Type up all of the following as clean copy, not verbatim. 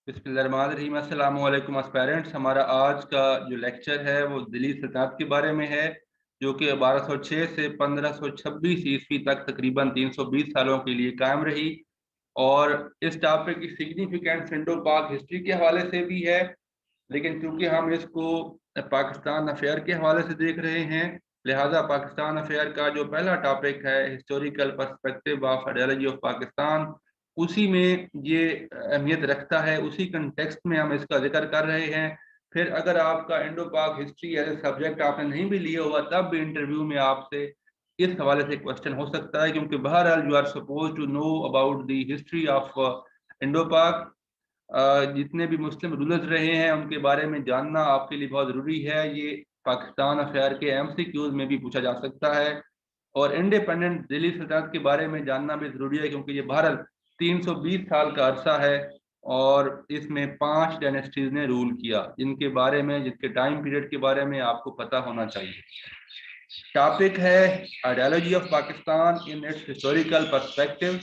बिस्मिल्लाहिर्रहमानिर्रहीम। अस्सलाम वालेकुम एस्पायरेंट्स। हमारा आज का जो लेक्चर है वो दिल्ली सल्तनत के बारे में है, जो कि 1206 से 1526 ईस्वी तक तकरीबन 320 सालों के लिए कायम रही। और इस टॉपिक की सिग्निफिकेंस इंडो पाक हिस्ट्री के हवाले से भी है, लेकिन क्योंकि हम इसको पाकिस्तान अफेयर के हवाले से देख रहे हैं, लिहाजा पाकिस्तान अफेयर का जो पहला टॉपिक है historical perspective of ideology of Pakistan, उसी में ये अहमियत रखता है, उसी कंटेक्स्ट में हम इसका जिक्र कर रहे हैं। फिर अगर आपका इंडो पाक हिस्ट्री एज ए सब्जेक्ट आपने नहीं भी लिया हुआ, तब भी इंटरव्यू में आपसे इस हवाले से क्वेश्चन हो सकता है, क्योंकि बहरहाल you are suppose to know about the history of Indo Pak. जितने भी मुस्लिम रूलर्स रहे हैं उनके बारे में जानना आपके लिए बहुत ज़रूरी है। ये पाकिस्तान अफेयर के MCQs में भी पूछा जा सकता है। और इंडिपेंडेंट दिल्ली सल्तनत के बारे में जानना भी ज़रूरी है, क्योंकि ये भारत 320 साल का अरसा है और इसमें 5 डायनेस्टीज ने रूल किया, जिनके बारे में, जिनके टाइम पीरियड के बारे में आपको पता होना चाहिए। टॉपिक है ideology of Pakistan in its historical perspective.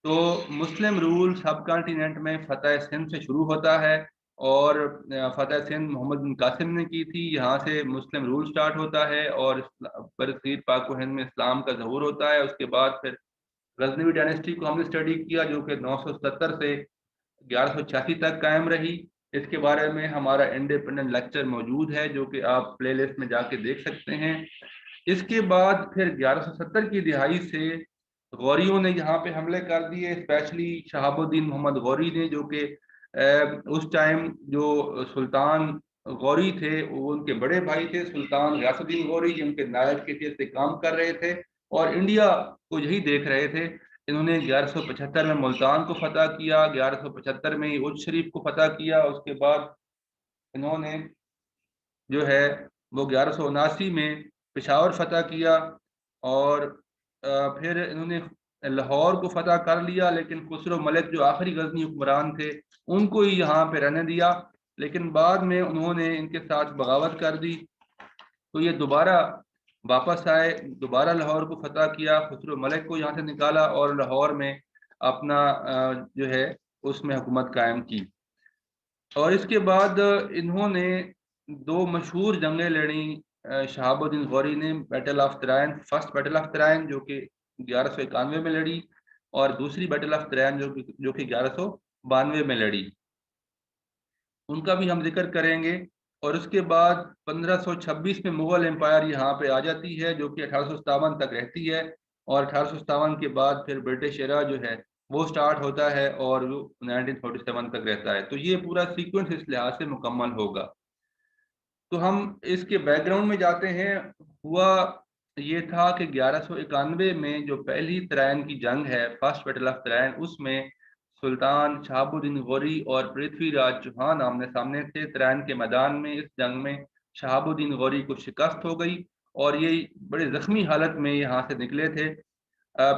तो मुस्लिम रूल सब कॉन्टिनेंट में फतेह सिंध से शुरू होता है, और फतेह सिंध मोहम्मद बिन कासिम ने की थी। यहाँ से मुस्लिम रूल स्टार्ट होता है और बरसीर पाक व हिंद में इस्लाम का ज़हूर होता है। उसके बाद फिर गजनवी डायनेस्टी को हमने स्टडी किया, जो कि 970 से 1186 तक कायम रही। इसके बारे में हमारा इंडिपेंडेंट लेक्चर मौजूद है, जो कि आप प्लेलिस्ट में जाके देख सकते हैं। इसके बाद फिर 1170 की दिहाई से गौरियों ने यहाँ पे हमले कर दिए, स्पेशली शहाबुद्दीन मोहम्मद गौरी ने, जो कि उस टाइम जो सुल्तान गौरी थे वो उनके बड़े भाई थे, सुल्तान गयासुद्दीन गौरी, जिनके नायब के हैसियत से काम कर रहे थे और इंडिया को यही देख रहे थे। इन्होंने 1175 में मुल्तान को फतह किया, 1175 में उज शरीफ को फतह किया। उसके बाद इन्होंने जो है वो 1179 में पेशावर फतह किया, और फिर इन्होंने लाहौर को फतह कर लिया, लेकिन खुसरो मलिक जो आखिरी गजनी हुक्मरान थे उनको ही यहाँ पे रहने दिया, लेकिन बाद में उन्होंने इनके साथ बगावत कर दी। तो ये दोबारा वापस आए, दोबारा लाहौर को फतह किया, खुसरो मलिक को यहाँ से निकाला और लाहौर में अपना जो है उसमें हुकूमत कायम की। और इसके बाद इन्होंने दो मशहूर जंगें लड़ी शहाबुद्दीन गौरी ने। Battle of Tarain, first battle of Tarain जो कि 1191 में लड़ी, और दूसरी बैटल ऑफ तराइन जो कि 1192 में लड़ी, उनका भी हम जिक्र करेंगे। और उसके बाद 1526 में मुगल एम्पायर यहाँ पे आ जाती है, जो कि 1857 तक रहती है, और 1857 के बाद फिर ब्रिटिश एरा जो है वो स्टार्ट होता है और वो 1947 तक रहता है। तो ये पूरा सीक्वेंस इस लिहाज से मुकम्मल होगा। तो हम इसके बैकग्राउंड में जाते हैं। हुआ ये था कि 1191 में जो पहली तराइन की जंग है, फर्स्ट बैटल ऑफ तराइन, उसमें सुल्तान शहाबुद्दीन गौरी और पृथ्वीराज चौहान आमने सामने थे तराइन के मैदान में। इस जंग में शहाबुद्दीन गौरी को शिकस्त हो गई और ये बड़े जख्मी हालत में यहाँ से निकले थे।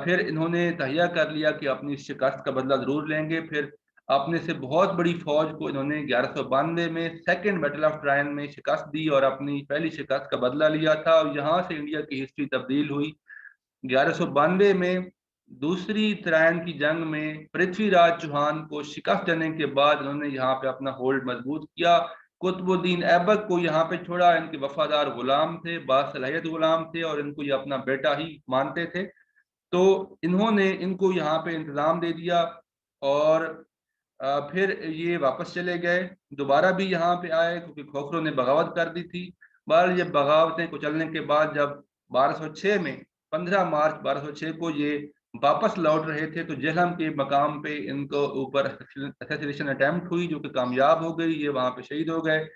फिर इन्होंने तहिया कर लिया कि अपनी शिकस्त का बदला जरूर लेंगे। फिर अपने से बहुत बड़ी फौज को इन्होंने 1192 में सेकेंड बैटल ऑफ ट्रायन में शिकस्त दी और अपनी पहली शिकस्त का बदला लिया था, और यहाँ से इंडिया की हिस्ट्री तब्दील हुई। 1192 में दूसरी तराइन की जंग में पृथ्वीराज चौहान को शिकस्त देने के बाद इन्होंने यहाँ पे अपना होल्ड मजबूत किया। कुतुबुद्दीन ऐबक को यहाँ पे छोड़ा। इनके वफादार गुलाम थे, बासलाहियत गुलाम थे, और इनको ये अपना बेटा ही मानते थे। तो इन्होंने इनको यहाँ पे इंतजाम दे दिया, और फिर ये वापस चले गए। दोबारा भी यहाँ पे आए क्योंकि खोखरों ने बगावत कर दी थी। बहरहाल ये बगावतें कुचलने के बाद जब 1206 में 15 मार्च 1206 को ये वापस लौट रहे थे, तो जेहलम के मकाम पे इनको ऊपर असैसिनेशन अटेम्प्ट हुई, जो कि कामयाब हो गई। ये वहाँ पे शहीद हो गए।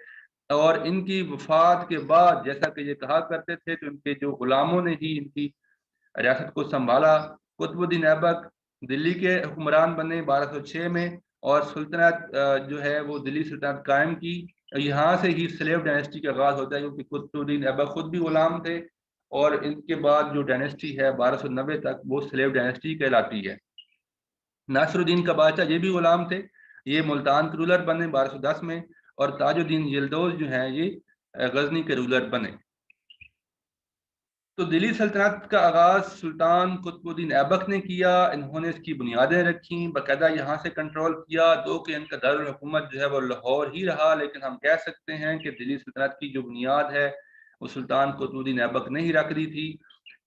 और इनकी वफात के बाद, जैसा कि ये कहा करते थे, तो इनके जो गुलामों ने ही इनकी रियासत को संभाला। कुतुबुद्दीन ऐबक दिल्ली के हुक्मरान बने 1206 में, और सुल्तनत जो है वो दिल्ली सुल्तानत कायम की। यहाँ से ही स्लेव डायनेस्टी का आगाज होता है, क्योंकि कुतुबुद्दीन ऐबक खुद भी गुलाम थे, और इनके बाद जो डायनेस्टी है 1290 तक वो स्लेव डायनेस्टी कहलाती है। नासिरुद्दीन का बादशाह ये भी गुलाम थे, ये मुल्तान के रूलर बने 1210 में, और ताजुद्दीन यिल्दोज जो है ये गजनी के रूलर बने। तो दिल्ली सल्तनत का आगाज सुल्तान कुतुबुद्दीन ऐबक ने किया। इन्होंने इसकी बुनियादें रखी, बाकायदा यहाँ से कंट्रोल किया। दो कि इनका दारुल हुकूमत जो है वो लाहौर ही रहा, लेकिन हम कह सकते हैं कि दिल्ली सल्तनत की जो बुनियाद है वो सुल्तान कुतुबुद्दीन ऐबक ने ही रख दी थी।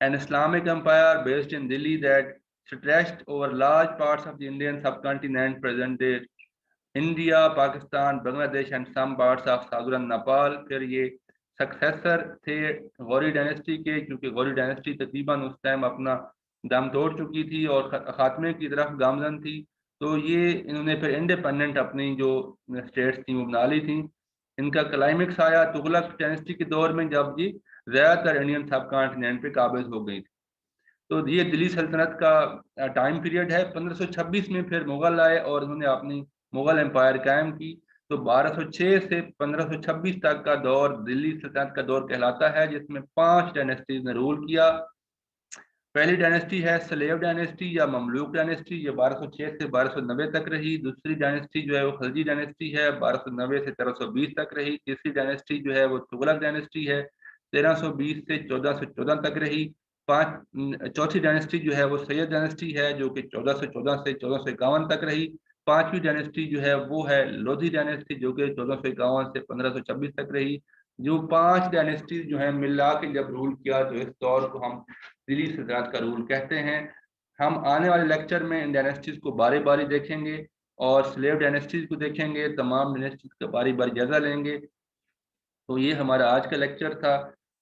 An Islamic empire based in Delhi that stretched over large parts of the Indian subcontinent, present day India, Pakistan, Bangladesh and some parts of southern Nepal. फिर ये सक्सेसर थे गौरी डायनेस्टी के, क्योंकि गौरी डायनेस्टी तकरीबन उस टाइम अपना दम तोड़ चुकी थी और खात्मे की तरफ गामजन थी। तो ये इन्होंने फिर इंडिपेंडेंट अपनी जो स्टेट्स थी वो बना ली थी। इनका क्लाइमेक्स आया तुगलक डायनेस्टी के दौर में, जब ये ज़्यादातर इंडियन सब कॉन्टिनेंट पे काबिज हो गई थी। तो ये दिल्ली सल्तनत का टाइम पीरियड है। 1526 में फिर मुगल आए और उन्होंने अपनी मुगल एम्पायर कायम की। तो 1206 से 1526 तक का दौर दिल्ली सल्तनत का दौर कहलाता है, जिसमें 5 डायनेस्टीज ने रूल किया। पहली डायनेस्टी है स्लेव डायनेस्टी या ममलूक डायनेस्टी, ये 1206 से 1290 तक रही। दूसरी डायनेस्टी जो है वो खलजी डायनेस्टी है, 1290 से 1320 तक रही। तीसरी डायनेस्टी जो है वो तुगलक डायनेस्टी है, 1320 से 1414 तक रही। चौथी डायनेस्टी जो है वो सैयद डायनेस्टी है, जो कि 1414 से 1451 तक रही। पांचवी डायनेस्टी जो है वो है लोधी डायनेस्टी, जो कि 1451 से 1526 तक रही। जो 5 डायनेस्टी जो है मिला के जब रूल किया, तो इस दौर को हम दिल्ली सल्तनत का रूल कहते हैं। हम आने वाले लेक्चर में इन डायनेस्टीज को बारी बारी देखेंगे और स्लेव डायनेस्टीज को देखेंगे, तमाम डायनेस्टीज का बारी बारी जायजा लेंगे। तो ये हमारा आज का लेक्चर था।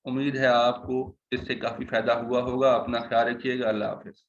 उम्मीद है आपको इससे काफ़ी फायदा हुआ होगा। अपना ख्याल रखिएगा। अल्लाह हाफिज।